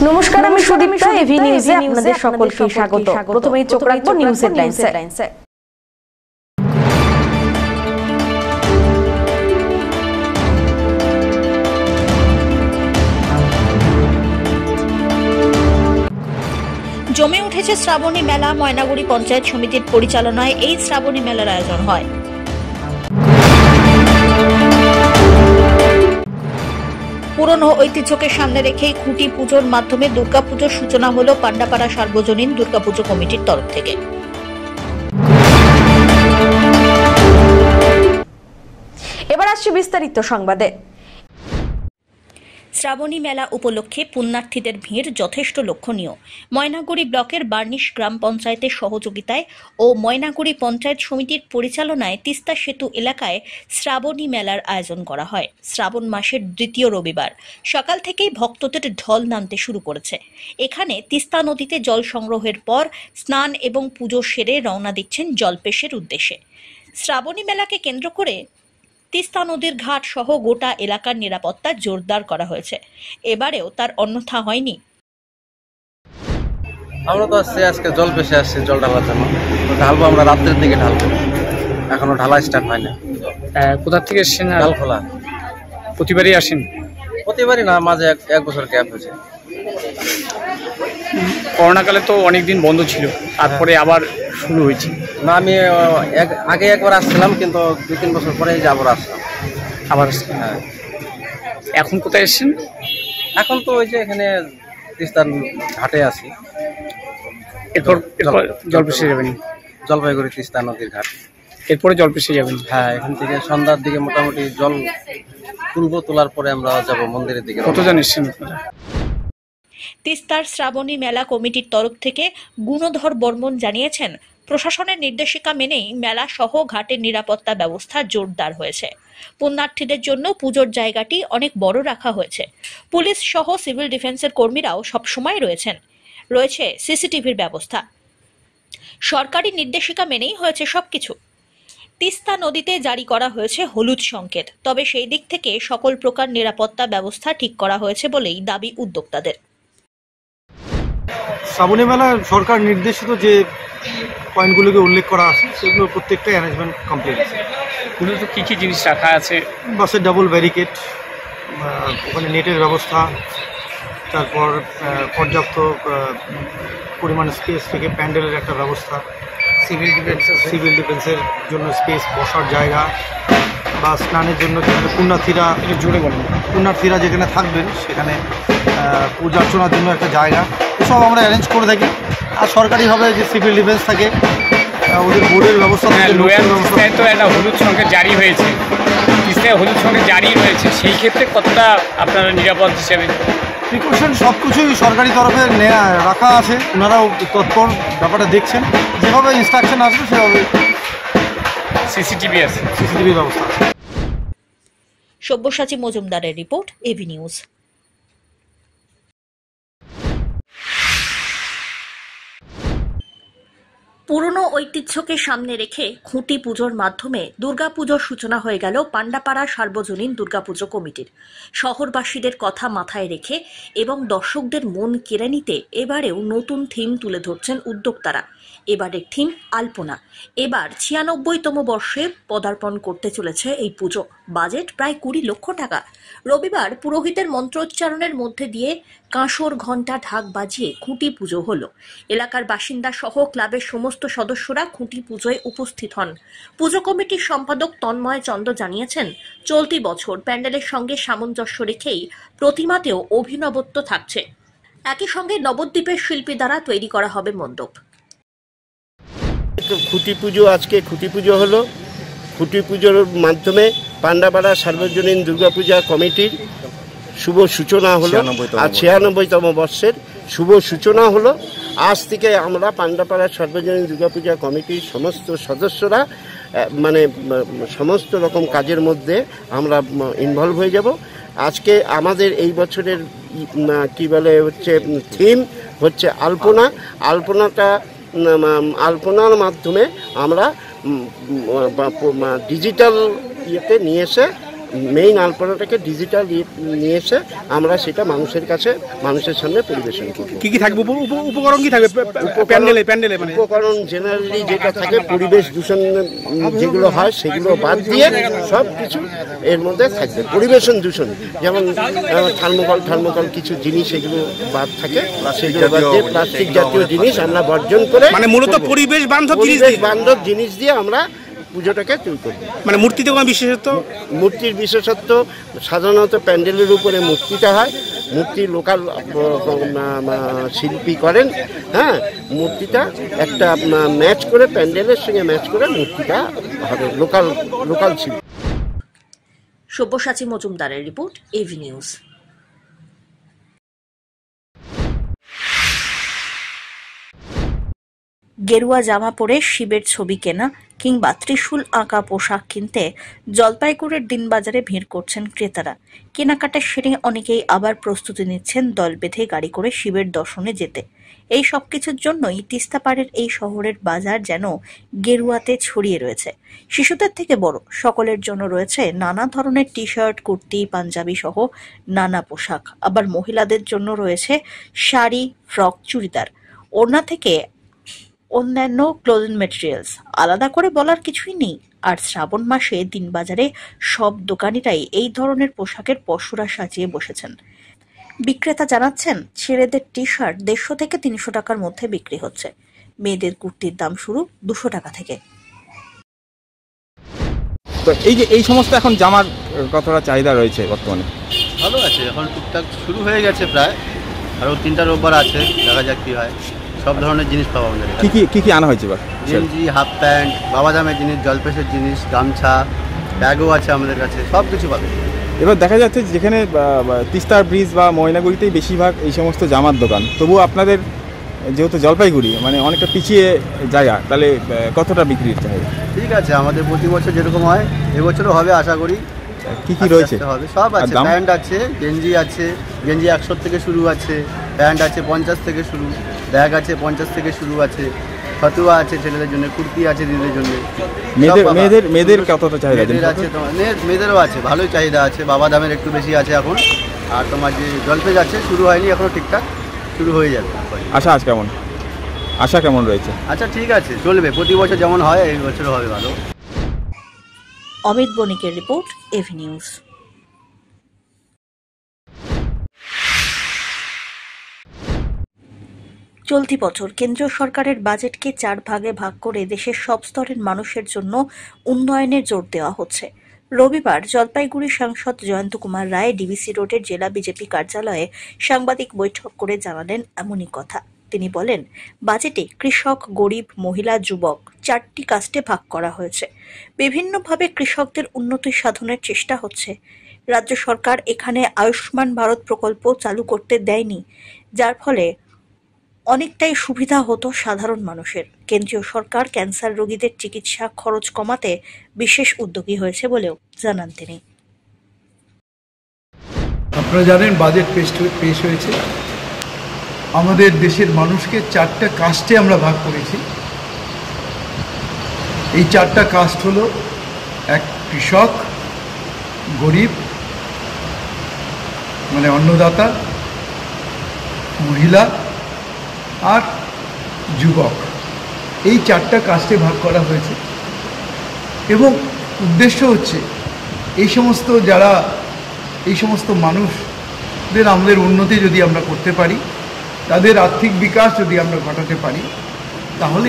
নমস্কার, আমি সুদীপ্তা। এভি নিউজে আপনাদের সকলকে স্বাগত। প্রথমেই চোখ রাখবো নিউজ হেডলাইনসে। জমে উঠেছে শ্রাবণী মেলা। ময়নাগুড়ি পঞ্চায়েত সমিতির পরিচালনায় এই শ্রাবণী মেলার আয়োজন হয়। পুরনো ঐতিহ্যকে সামনে রেখেই খুঁটি পুজোর মাধ্যমে দুর্গাপুজোর সূচনা হলো পান্ডাপাড়া সার্বজনীন দুর্গাপুজো কমিটির তরফ থেকে। এবার আসছে বিস্তারিত সংবাদে। শ্রাবণী মেলা উপলক্ষে পুণ্যার্থীদের ভিড় যথেষ্ট লক্ষণীয়। ময়নাগুড়ি ব্লকের বার্নিশ গ্রাম পঞ্চায়েতের সহযোগিতায় ও ময়নাগুড়ি পঞ্চায়েত সমিতির পরিচালনায় তিস্তা সেতু এলাকায় শ্রাবণী মেলার আয়োজন করা হয়। শ্রাবণ মাসের দ্বিতীয় রবিবার সকাল থেকেই ভক্তদের ঢল নামতে শুরু করেছে। এখানে তিস্তা নদীতে জল সংগ্রহের পর স্নান এবং পুজো সেরে রওনা দিচ্ছেন জলপেশের উদ্দেশ্যে। শ্রাবণী মেলাকে কেন্দ্র করে তিস্তা নদীর ঘাট সহ গোটা এলাকার নিরাপত্তা জোরদার করা হয়েছে। এবারেও তার অন্যথা হয়নি। আমরা তো আজকে জল পেশে আসছি জল ঢালার জন্য। ঢালবো আমরা রাত্রের দিকে ঢালবো, এখনো ঢালা স্টার্ট হয় না। কোথা থেকে এসছেন? ডালখোলা। প্রতিবারই আসেন? প্রতিবারই না, মাঝে এক বছর গ্যাপ হয়েছে। করোনাকালে তো অনেকদিন বন্ধ ছিল, তারপরে আবার শুরু হয়েছে। না, আমি আগে একবার আসছিলাম, কিন্তু 2-3 বছর পরে আবার আসলাম। আবার আসছেন? হ্যাঁ। এখন কোথায় এসছেন? এখন তো ওই যে এখানে তিস্তার ঘাটে আছি। এরপর জলপেশে যাবেন? জলপাইগুড়ি তিস্তা নদীর ঘাট। এরপরে জলপেশে যাবেন? হ্যাঁ, এখান থেকে সন্ধ্যার দিকে মোটামুটি জল তুলবো, তোলার পরে আমরা যাব মন্দিরের দিকে। কতজন এসছেন আপনারা? তিস্তার শ্রাবণী মেলা কমিটির তরফ থেকে গুণধর বর্মন জানিয়েছেন, প্রশাসনের নির্দেশিকা মেনেই মেলা সহ ঘাটের নিরাপত্তা ব্যবস্থা জোরদার হয়েছে। পুণ্যার্থীদের জন্য পুজোর জায়গাটি অনেক বড় রাখা হয়েছে। পুলিশ সহ সিভিল ডিফেন্সের কর্মীরাও সবসময় রয়েছে সিসিটিভির ব্যবস্থা। সরকারি নির্দেশিকা মেনেই হয়েছে সবকিছু। তিস্তা নদীতে জারি করা হয়েছে হলুদ সংকেত, তবে সেই দিক থেকে সকল প্রকার নিরাপত্তা ব্যবস্থা ঠিক করা হয়েছে বলেই দাবি উদ্যোক্তাদের। শ্রাবণী মেলায় সরকার নির্দেশিত যে পয়েন্টগুলোকে উল্লেখ করা আছে সেগুলো প্রত্যেকটাই অ্যারেঞ্জমেন্ট কমপ্লিট আছে। মূলত কী কী জিনিস রাখা আছে? বাসের ডাবল ব্যারিকেড, ওখানে নেটের ব্যবস্থা, তারপর পর্যাপ্ত পরিমাণ স্পেস থেকে প্যান্ডেলের একটা ব্যবস্থা, সিভিল ডিফেন্সের জন্য স্পেস, বসার জায়গা বা স্নানের জন্য যেখানে পুণ্যার্থীরা যেখানে থাকবেন সেখানে পূজা অর্চনার জন্য একটা জায়গা, এসব আমরা অ্যারেঞ্জ করে থাকি। আর সরকারিভাবে যে সিভিল ডিফেন্স থাকে ওদের বোর্ডের ব্যবস্থা থাকে। তো একটা হলুদ সংকেত জারি হয়েছে, তিস্তায় হলুদ সংকেত জারি রয়েছে, সেই ক্ষেত্রে কতটা আপনারা নিরাপদ হিসেবে? প্রিকশন সব কিছুই সরকারি তরফে রাখা আছে, ওনারাও তৎপর ব্যাপারটা দেখছেন। যেভাবে ইনস্ট্রাকশন আসবে সেভাবে সিসিটিভি ব্যবস্থা। সব্যসাচী মজুমদারের রিপোর্ট, এভি নিউজ। পুরনো ঐতিহ্যকে সামনে রেখে খুঁটি পুজোর মাধ্যমে দুর্গাপুজোর সূচনা হয়ে গেল পান্ডাপাড়া সার্বজনীন দুর্গাপুজো কমিটির। শহরবাসীদের কথা মাথায় রেখে এবং দর্শকদের মন কেড়ে নিতে এবারেও নতুন থিম তুলে ধরছেন উদ্যোক্তারা। এবারের থিম আলপনা। এবার 96তম বর্ষে পদার্পণ করতে চলেছে এই পুজো। বাজেট প্রায় 20 লক্ষ টাকা। রবিবার পুরোহিতের মন্ত্রোচ্চারণের মধ্যে দিয়ে কাঁসর, ঘণ্টা, ঢাক বাজিয়ে খুঁটি পুজো হলো। এলাকার বাসিন্দা সহ ক্লাবের সমস্ত সদস্যরা খুঁটি পুজোয় উপস্থিত হন। পুজো কমিটির সম্পাদক তন্ময় চন্দ্র জানিয়েছেন, চলতি বছর প্যান্ডেলের সঙ্গে সামঞ্জস্য রেখেই প্রতিমাতেও অভিনবত্ব থাকছে। একই সঙ্গে নবদ্বীপের শিল্পী দ্বারা তৈরি করা হবে মণ্ডপ। খুঁটি পুজো, আজকে খুঁটি পুজো হলো। খুঁটি পুজোর মাধ্যমে পান্ডাপাড়া সার্বজনীন দুর্গাপূজা কমিটির শুভ সূচনা হলো। আর 96তম বর্ষের শুভ সূচনা হলো। আজ থেকে আমরা পান্ডাপাড়া সার্বজনীন দুর্গাপূজা কমিটির সমস্ত সদস্যরা সমস্ত রকম কাজের মধ্যে আমরা ইনভলভ হয়ে যাব। আজকে আমাদের এই বছরের থিম হচ্ছে আলপনা। আলপনার মাধ্যমে আমরা ডিজিটাল ইয়েতে নিয়ে এসে মেইন আলপনাটাকে ডিজিটাল নিয়ে এসে আমরা সেটা মানুষের সামনে পরিবেশন করব। কি থাকবে উপকরণ কি থাকবে প্যান্ডেলে মানে উপকরণ জেনারেলি যেটা থাকে পরিবেশ দূষণ যেগুলো হয় সেগুলো বাদ দিয়ে সব কিছু এর মধ্যে থাকবে। পরিবেশন দূষণ যেমন থার্মোকল কিছু জিনিস এগুলো বাদ থাকে, সেগুলো বাদ দিয়ে প্লাস্টিক জাতীয় জিনিস আমরা বর্জন করে মানে মূলত পরিবেশ বান্ধব জিনিস দিয়ে আমরা পুজোটাকে তৈরি করব। মানে মূর্তিতে কোনো বিশেষত্ব? মূর্তির বিশেষত্ব সাধারণত প্যান্ডেলের উপরে মূর্তিটা হয়, মূর্তি লোকাল শিল্পী করেন। হ্যাঁ, মূর্তিটা একটা ম্যাচ করে প্যান্ডেলের সঙ্গে ম্যাচ করে মূর্তিটা হবে লোকাল শিল্পী। সব্যসাচী মজুমদারের রিপোর্ট, এভি নিউজ। গেরুয়া জামা পরে শিবের ছবি কেনা কিংবা ত্রিশূল আঁকা পোশাক কিনতে জলপাইগুড়ির দিনবাজারে ভিড় করছেন ক্রেতারা। কেনাকাটা সেরে অনেকেই আবার প্রস্তুতি নিচ্ছেন দল বেঁধে গাড়ি করে শিবের দর্শনে যেতে। এই সবকিছুর জন্যই তিস্তাপাড়ের এই শহরের বাজার যেন গেরুয়াতে ছড়িয়ে রয়েছে। শিশুদের থেকে বড় সকলের জন্য রয়েছে নানা ধরনের টি শার্ট, কুর্তি, পাঞ্জাবি সহ নানা পোশাক। আবার মহিলাদের জন্য রয়েছে শাড়ি, ফ্রক, চুড়িদার, ওড়না থেকে অন্যান্য ক্লোদিং ম্যাটেরিয়ালস। আলাদা করে বলার কিছুই নেই। আর শ্রাবণ মাসে দিনবাজারে সব দোকানিরাই এই ধরনের পোশাকের পসরা সাজিয়ে বসেছেন। বিক্রেতা জানাচ্ছেন, ছেলেদের টি শার্ট 150 থেকে 300 টাকার মধ্যে বিক্রি হচ্ছে। মেয়েদের কুর্তির দাম শুরু 200 টাকা থেকে। তো এই সমস্ত এখন জামার কতটা চাহিদা রয়েছে বর্তমানে? ভালো আছে, এখন টুকটাক শুরু হয়ে গেছে প্রায়, আরও 3টা রোববার আছে, দেখা যাক কী হয়। সব ধরনের জিনিস পাবো আমাদের। কি আনা হয়েছে এবার? গেঞ্জি, হাফ প্যান্ট, বাবা দামের জিনিস, জলপেশের জিনিস, গামছা, ব্যাগও আছে আমাদের কাছে, সব কিছু পাবে। এবার দেখা যাচ্ছে যেখানে তিস্তা ব্রিজ বা ময়নাগুড়িতেই বেশিরভাগ এই সমস্ত জামার দোকান, তবুও আপনাদের যেহেতু জলপাইগুড়ি মানে অনেকটা পিছিয়ে জায়গা, তাহলে কতটা বিক্রির চাহিদা? ঠিক আছে, আমাদের প্রতি বছর যেরকম হয় এবছরও হবে আশা করি। কি রয়েছে? হবে সব আছে, প্যান্ট আছে, গেঞ্জি আছে, গেঞ্জি 100 থেকে শুরু আছে, প্যান্ট আছে 50 থেকে শুরু, ব্যাগ আছে 50 থেকে শুরু আছে, ফতুয়া আছে ছেলেদের জন্য, কুর্তি আছে দিদিদের জন্য। মেয়েদের কতটা চাহিদা আছে? মেয়েদেরও আছে, ভালোই চাহিদা আছে। বাবা দামের একটু বেশি আছে এখন। আর তোমার যে জলপেজ আছে শুরু হয়নি এখনো, ঠিকঠাক শুরু হয়ে যাবে। আশা কেমন রয়েছে? আচ্ছা ঠিক আছে, চলবে, প্রতি বছর যেমন হয় এই বছরও হবে ভালো। অমিত বণিকের রিপোর্ট, এভি নিউজ। চলতি বছর কেন্দ্রীয় সরকারের বাজেটকে 4 ভাগে ভাগ করে দেশের সব স্তরের মানুষের জন্য উন্নয়নে জোর দেওয়া হচ্ছে। রবিবার জলপাইগুড়ি সাংসদ জয়ন্ত কুমার রায় ডিবিসি রোডের জেলা বিজেপি কার্যালয়ে সাংবাদিক বৈঠক করে জানালেন এমনই কথা। তিনি বলেন, বাজেটে কৃষক, গরিব, মহিলা, যুবক 4টি কাস্টে ভাগ করা হয়েছে। বিভিন্নভাবে কৃষকদের উন্নতি সাধনের চেষ্টা হচ্ছে। রাজ্য সরকার এখানে আয়ুষ্মান ভারত প্রকল্প চালু করতে দেয়নি, যার ফলে অনেকটাই সুবিধা হতো সাধারণ মানুষের। কেন্দ্রীয় সরকার ক্যান্সার রোগীদের চিকিৎসা খরচ কমাতে বিশেষ উদ্যোগী হয়েছে বলেও জানান তিনি। আপনারা জানেন বাজেট পেশ হয়েছে। আমাদের দেশের মানুষকে 4টা কাস্টে আমরা ভাগ করেছি। এই 4টা কাস্ট হলো, এক কৃষক, গরিব মানে অন্নদাতা, মহিলা আর যুবক। এই 4টা কাস্টে ভাগ করা হয়েছে এবং উদ্দেশ্য হচ্ছে এই সমস্ত মানুষদের আমাদের উন্নতি যদি আমরা করতে পারি, তাদের আর্থিক বিকাশ যদি আমরা ঘটাতে পারি, তাহলে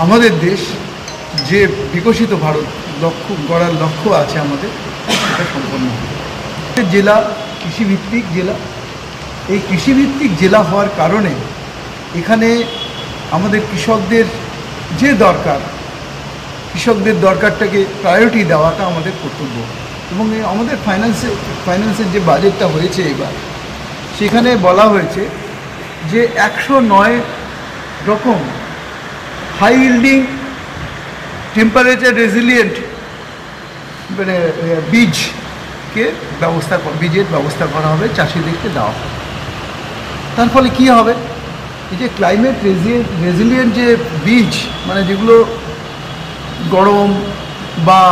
আমাদের দেশ যে বিকশিত ভারত গড়ার লক্ষ্য আছে আমাদের, সেটা সম্পন্ন হবে। জেলা কৃষিভিত্তিক জেলা। এই কৃষিভিত্তিক জেলা হওয়ার কারণে এখানে আমাদের কৃষকদের দরকারটাকে প্রায়োরিটি দেওয়াটা আমাদের কর্তব্য। এবং আমাদের ফাইন্যান্সের যে বাজেটটা হয়েছে এবার, সেখানে বলা হয়েছে যে 109 রকম হাই ইল্ডিং টেম্পারেচার রেজিলিয়েন্ট মানে বীজের ব্যবস্থা করা হবে, চাষিদেরকে দেওয়া হবে। তার ফলে কী হবে, এই যে ক্লাইমেট রেজিলিয়েন্ট যে বীজ, মানে যেগুলো গরম বা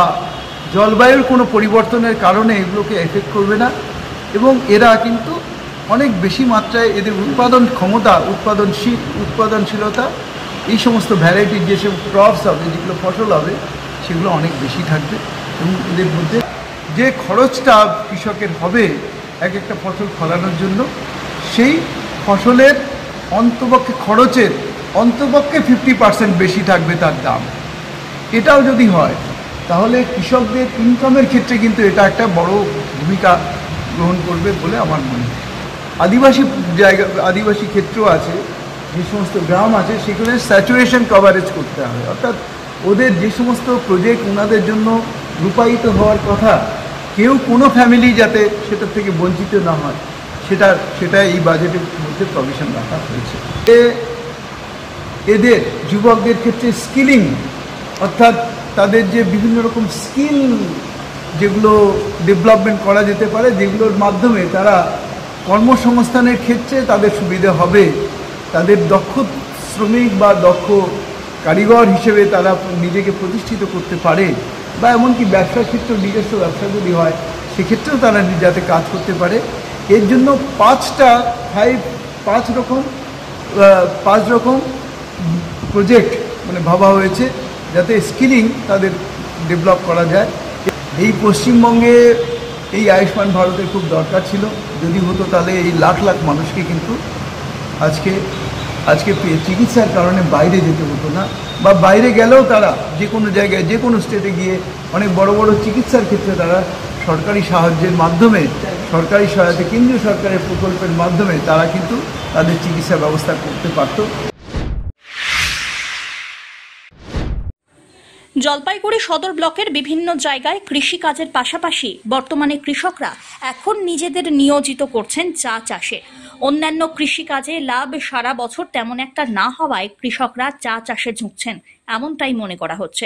জলবায়ুর কোনো পরিবর্তনের কারণে এগুলোকে এফেক্ট করবে না এবং এরা কিন্তু অনেক বেশি মাত্রায় এদের উৎপাদন ক্ষমতা, উৎপাদনশীলতা, এই সমস্ত ভ্যারাইটির যেসব ক্রপস হবে, যেগুলো ফসল হবে, সেগুলো অনেক বেশি থাকবে এবং এদের মধ্যে যে খরচটা কৃষকের হবে এক একটা ফসল ফলানোর জন্য, সেই ফসলের খরচের অন্তপক্ষে 50% বেশি থাকবে তার দাম। এটাও যদি হয় তাহলে কৃষকদের ইনকামের ক্ষেত্রে কিন্তু এটা একটা বড় ভূমিকা গ্রহণ করবে বলে আমার মনে হয়। আদিবাসী ক্ষেত্র আছে, যে সমস্ত গ্রাম আছে, সেখানে স্যাচুরেশন কভারেজ করতে হবে, অর্থাৎ ওদের যে সমস্ত প্রজেক্ট ওনাদের জন্য রূপায়িত হওয়ার কথা, কোনো ফ্যামিলি যাতে সেটার থেকে বঞ্চিত না হয়, সেটা এই বাজেটের মধ্যে প্রভিশন রাখা হয়েছে। এদের যুবকদের ক্ষেত্রে স্কিলিং, অর্থাৎ তাদের যে বিভিন্ন রকম স্কিল যেগুলো ডেভেলপমেন্ট করা যেতে পারে, যেগুলোর মাধ্যমে তারা কর্মসংস্থানের ক্ষেত্রে তাদের সুবিধা হবে, তাদের দক্ষ শ্রমিক বা দক্ষ কারিগর হিসেবে তারা নিজেকে প্রতিষ্ঠিত করতে পারে, বা এমনকি ব্যবসার ক্ষেত্রে নিজস্ব ব্যবসা যদি হয় সেক্ষেত্রেও তারা যাতে কাজ করতে পারে। এর জন্য পাঁচ রকম প্রজেক্ট ভাবা হয়েছে, যাতে স্কিলিং তাদের ডেভেলপ করা যায়। এই পশ্চিমবঙ্গে এই আয়ুষ্মান ভারতের খুব দরকার ছিল, যদি হতো তাহলে এই লাখ লাখ মানুষকে কিন্তু আজকে চিকিৎসার কারণে বাইরে যেতে হতো না, বা বাইরে গেলেও তারা যে কোনো জায়গায়, যে কোনো স্টেটে গিয়ে অনেক বড় বড় চিকিৎসার ক্ষেত্রে তারা সরকারি সাহায্যের মাধ্যমে, সরকারি সহায়তা, কেন্দ্রীয় সরকারের প্রকল্পের মাধ্যমে তারা কিন্তু তাদের চিকিৎসা ব্যবস্থা করতে পারত। জলপাইগুড়ি সদর ব্লকের বিভিন্ন জায়গায় কৃষিকাজের পাশাপাশি বর্তমানে কৃষকরা এখন নিজেদের নিয়োজিত করছেন চা চাষে। অন্যান্য কৃষিকাজে লাভ সারা বছর তেমন একটা না হওয়ায় কৃষকরা চা চাষে ঝুঁকছেন, এমনটাই মনে করা হচ্ছে।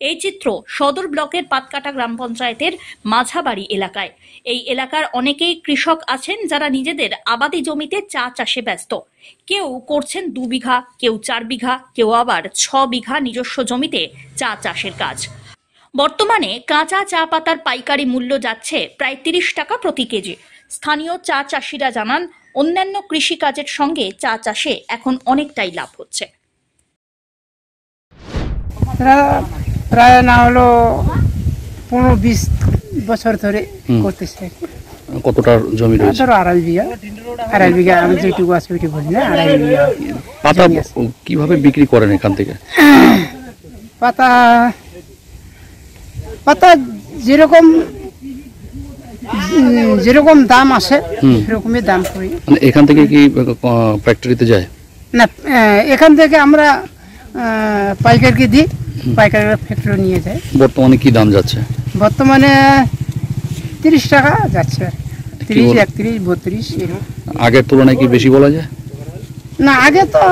এই চিত্র সদর ব্লকের পাতকাটা গ্রাম পঞ্চায়েতের মাঝাবাড়ি এলাকায়। এই এলাকার অনেকেই কৃষক আছেন যারা নিজেদের আবাদি জমিতে চা চাষে ব্যস্ত। কেউ করছেন 2 বিঘা, কেউ 4 বিঘা, কেউ আবার 6 বিঘা নিজস্ব জমিতে চা চাষের কাজ। বর্তমানে কাঁচা চা পাতার পাইকারি মূল্য যাচ্ছে প্রায় 30 টাকা প্রতি কেজি। স্থানীয় চা চাষিরা জানান, অন্যান্য কৃষিকাজের সঙ্গে চা চাষে এখন অনেকটাই লাভ হচ্ছে। প্রায় না হলো 15-20 বছর ধরে করতেছে। কতটা জমি রয়েছে? ধরো 2.5 বিঘা, আমি যেটুকু আছে ওইটুকু বলি না, 2.5 বিঘা। পাতা কিভাবে বিক্রি করেন এখান থেকে? পাতা যেরকম দাম আসে সেরকমই দাম করি। এখান থেকে কি ফ্যাক্টরিতে যায়? না, এখান থেকে আমরা পাইকারকে দিই, পাইকাররা ফ্যাক্টরি নিয়ে যায়। বর্তমানে কি দাম যাচ্ছে? বর্তমানে 30 টাকা যাচ্ছে, 30, 31, 32 এরকম। আগের তুলনায় কি বেশি বলা যায়? না, আগে তো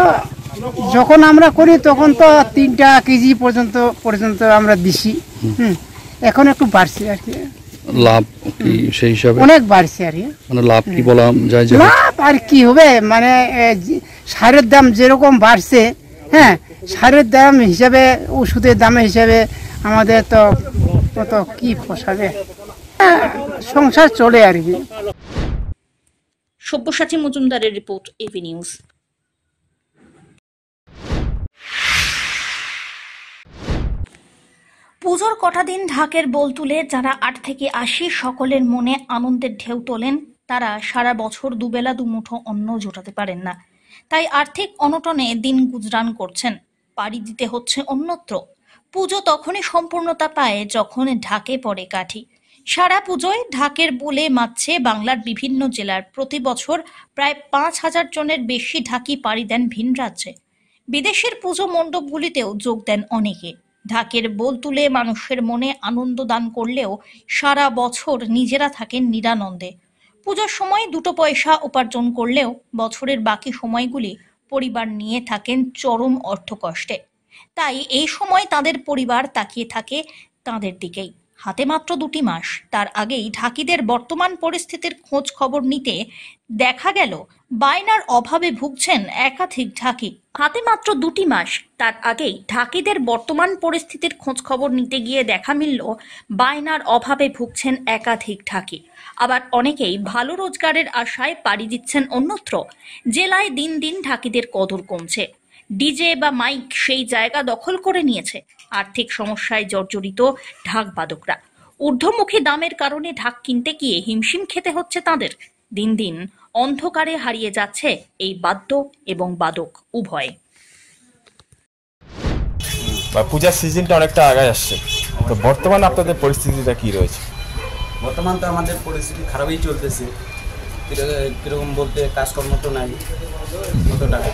যখন আমরা করি তখন তো 3 কেজি পর্যন্ত আমরা দিছি। এখন একটু বাড়ছে আর কি। লাভ কি সেই হিসাবে অনেক বাড়ছে আর কি। লাভ কি বলা যায়? লাভ আর কি হবে, সারের দাম যেরকম বাড়ছে, হ্যাঁ, সারের দাম হিসাবে, ওষুধের দাম হিসাবে আমাদের তো কি পোষাবে, সংসার চলে আর কি। সব্যসাচী মজুমদারের রিপোর্ট, এভি নিউজ। পুজোর কটা দিন ঢাকের বোল তুলে যারা 8 থেকে 80 সকলের মনে আনন্দের ঢেউ তোলেন, তারা সারা বছর দুবেলা দুমুঠো অন্ন জোটাতে পারেন না। তাই আর্থিক অনটনে দিন গুজরান করছেন, পাড়ি দিতে হচ্ছে অন্যত্র। পুজো তখনই সম্পূর্ণতা পায় যখন ঢাকে পড়ে কাঠি। সারা পুজোয় ঢাকের বোলে মাতছে বাংলার বিভিন্ন জেলার। প্রতি বছর প্রায় 5,000 জনের বেশি ঢাকি পাড়ি দেন ভিন রাজ্যে। বিদেশের পুজো মণ্ডপগুলিতেও যোগ দেন অনেকে। ঢাকের বোল তুলে মানুষের মনে আনন্দ দান করলেও সারা বছর নিজেরা থাকেন নিরানন্দে। পুজোর সময় 2 পয়সা উপার্জন করলেও বছরের বাকি সময়গুলি পরিবার নিয়ে থাকেন চরম অর্থকষ্টে। তাই এই সময় তাদের পরিবার তাকিয়ে থাকে তাদের দিকেই। হাতে মাত্র 2টি মাস, তার আগেই ঢাকিদের বর্তমান পরিস্থিতির খোঁজ খবর নিতে দেখা গেল বায়নার অভাবে ভুগছেন একাধিক ঢাকি। হাতে মাত্র 2টি মাস, তার আগেই ঢাকিদের বর্তমান পরিস্থিতির খোঁজ খবর নিতে গিয়ে দেখা মিলল বায়নার অভাবে ভুগছেন একাধিক ঢাকি। আবার অনেকেই ভালো রোজগারের আশায় পাড়ি দিচ্ছেন অন্যত্র। জেলায় দিন দিন ঢাকিদের কদর কমছে। ডিজে বা মাইক সেই জায়গা দখল করে নিয়েছে। আর্থিক সমস্যায় জর্জরিত ঢাক বাদকরা। ঊর্ধ্বমুখী দামের কারণে ঢাক কিনতে গিয়ে হিমশিম খেতে হচ্ছে তাদের। দিন দিন অন্ধকারে হারিয়ে যাচ্ছে এই বাদ্য এবং বাদক উভয়। পূজার সিজনটা অনেকটা আগায় আসছে, তো বর্তমানে আপনাদের পরিস্থিতিটা কি রয়েছে? বর্তমান তো আমাদের পরিস্থিতি খারাপই চলতেছে। কিরকম বলতে কাজকর্ম তো নাই কত টাকা।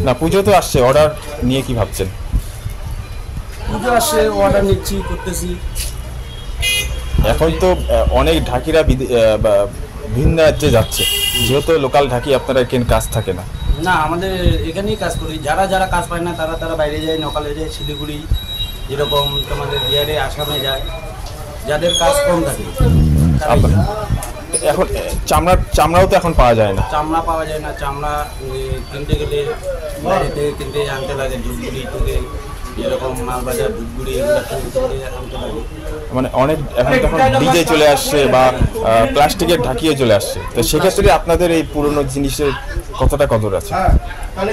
না, পুজো তো আসছে, অর্ডার নিয়ে কি ভাবছেন? পুজো আসছে, অর্ডার নিচ্ছি, করতেছি। এখন তো অনেক ঢাকিরা ভিন্ন রাজ্যে যাচ্ছে, যেহেতু লোকাল ঢাকি আপনারা এখানে কাজ থাকে না। না, আমাদের এখানেই কাজ করি। যারা যারা কাজ পায় না তারা বাইরে যায়, লোকালে যায়, শিলিগুড়ি, যেরকম তোমাদের বিহারে, আসামে যায়, যাদের কাজ কম থাকে। এখন চামড়াও তো এখন পাওয়া যায় না। চামড়া পাওয়া যায় না। চামড়া কিনতে গেলে বাইরে থেকে কিনতে আনতে লাগে, ধূপগুড়ি থেকে, যেরকম মালবাজার, ধূপগুড়ি, এগুলো কিনতে আনতে লাগে। মানে অনেক এখন তখন ডিজে চলে আসছে বা প্লাস্টিকের ঢাকিয়ে চলে আসছে, তো সেক্ষেত্রে আপনাদের এই পুরনো জিনিসের কতটা কদর আছে?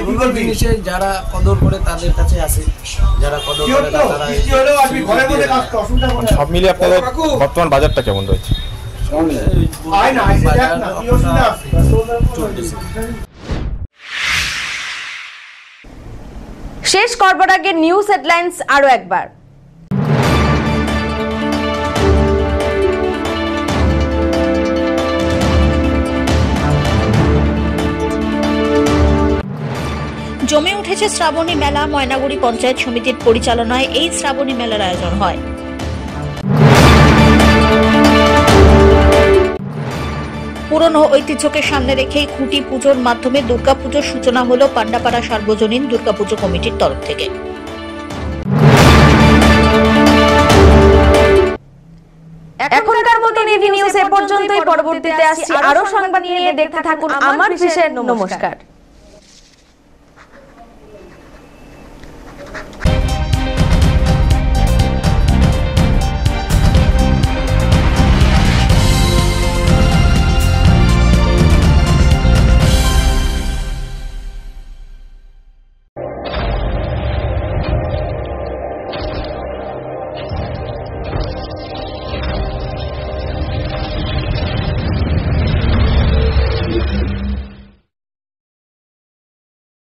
পুরনো জিনিসের যারা কদর করে তাদের কাছে আছে, যারা কদর করে তারা। সব মিলিয়ে আপনাদের বর্তমান বাজারটা কেমন রয়েছে? শেষ করবার আগে নিউজ হেডলাইন্স আরো একবার। জমে উঠেছে শ্রাবণী মেলা। ময়নাগুড়ি পঞ্চায়েত সমিতির পরিচালনায় এই শ্রাবণী মেলার আয়োজন হয়। পুরনো ঐতিহ্যকে সামনে রেখেই খুঁটি পুজোর মাধ্যমে দুর্গাপুজোর সূচনা হলো পান্ডাপাড়া সার্বজনীন দুর্গাপুজো কমিটির তরফ থেকে। এখনকার মতো নিউজ এ পর্যন্তই। পরবর্তীতে আসছি আরো সংবাদ নিয়ে। দেখতে থাকুন আমার বিশেষ। নমস্কার।